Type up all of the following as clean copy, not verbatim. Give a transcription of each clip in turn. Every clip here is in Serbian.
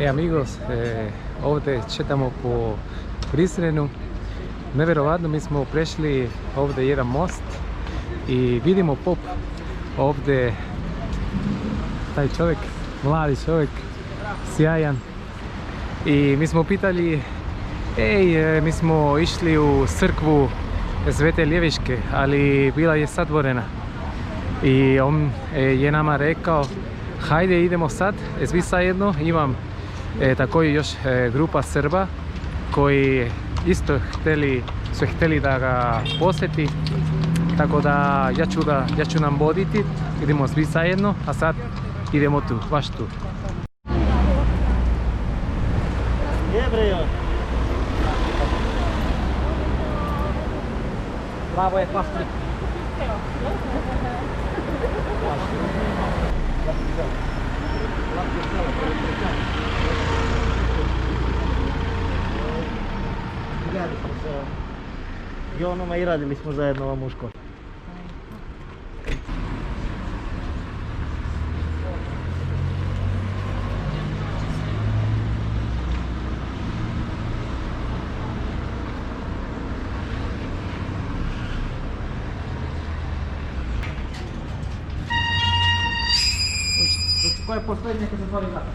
Amigos, ovdje četamo po Prizrenu. Nevjerovatno, mi smo prešli ovdje jedan most i vidimo pop ovdje, taj čovjek, mladi čovjek, sjajan. I mi smo pitali, mi smo išli u crkvu Svete Ljeviške, ali bila je zatvorena. I on je nama rekao, hajde idemo sad, svi zajedno. Imam također još grupa Srba koji isto su htjeli da ga posjeti, tako da ja ću nam voditi, idemo svi zajedno, a sad idemo tu, baš tu. Bravo je pastri. I onome i radili smo zajedno ovom u školi. Ko je posljednji, neka zatvori vrata.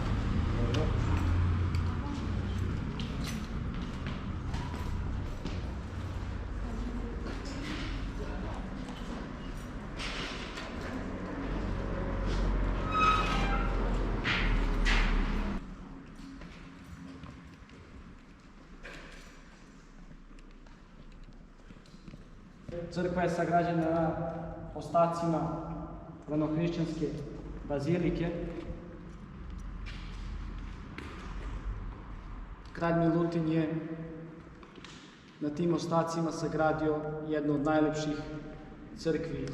Crkva je sagrađena na ostacima ranohrišćanske bazilike. Kralj Milutin je na tim ostacima sagradio jednu od najlepših crkvi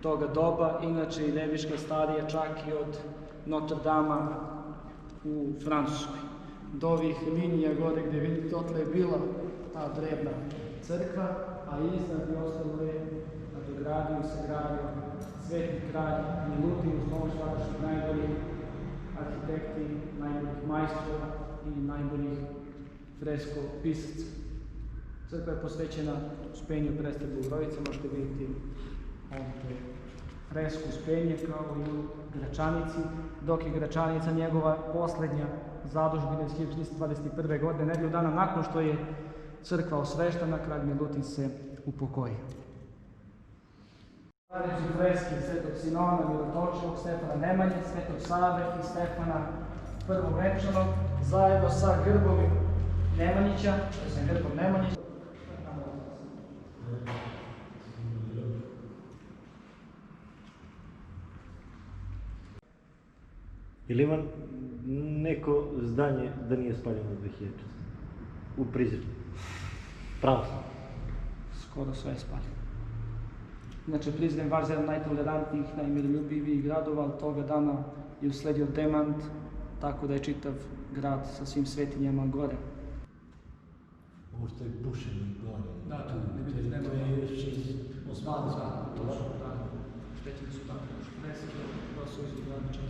toga doba. Inače i Ljeviška starija čak i od Notre Dama u Francuskoj. Do ovih linija gore gdje vidite, dotle je bila ta drevna crkva, a iznad i ostalo je nadogradio i sagradio Sveti kralj Milutin uz pomoć vaših najboljih arhitekti, najboljih majstora i najboljih fresko pisaca. Crkva je posvećena Uspenju Presne Bogorodice, možete vidjeti ovdje fresku Uspenje kao i u Gračanici, dok je Gračanica njegova posljednja zadužbina iz 1321. godine, nedelju dana nakon što je crkva osveštena, kralj Milutin se upokojio. Stareći freski Svetog Sinona, Mirotočivog, Stefana Nemanje, Svetog Save i Stefana Prvovenčanog, zajedno sa grbom Nemanjića, sa grbom Nemanjića. Ili ima neko zdanje da nije spaljeno 2016. U Prizrenu? Pravoslavno? Skoro sve je spaljeno. Inače, Prizren vaš za jedan najtolerantnijih, najmiroljubivijih gradova, ali toga dana je usledio demant, tako da je čitav grad sa svim svetinjama gore. Ovo što je bušeno gore. Da, ne vidite, nema. To je još iz Osmanskog. Točno, da. Štećeni su tako freske, to su iz Gradića.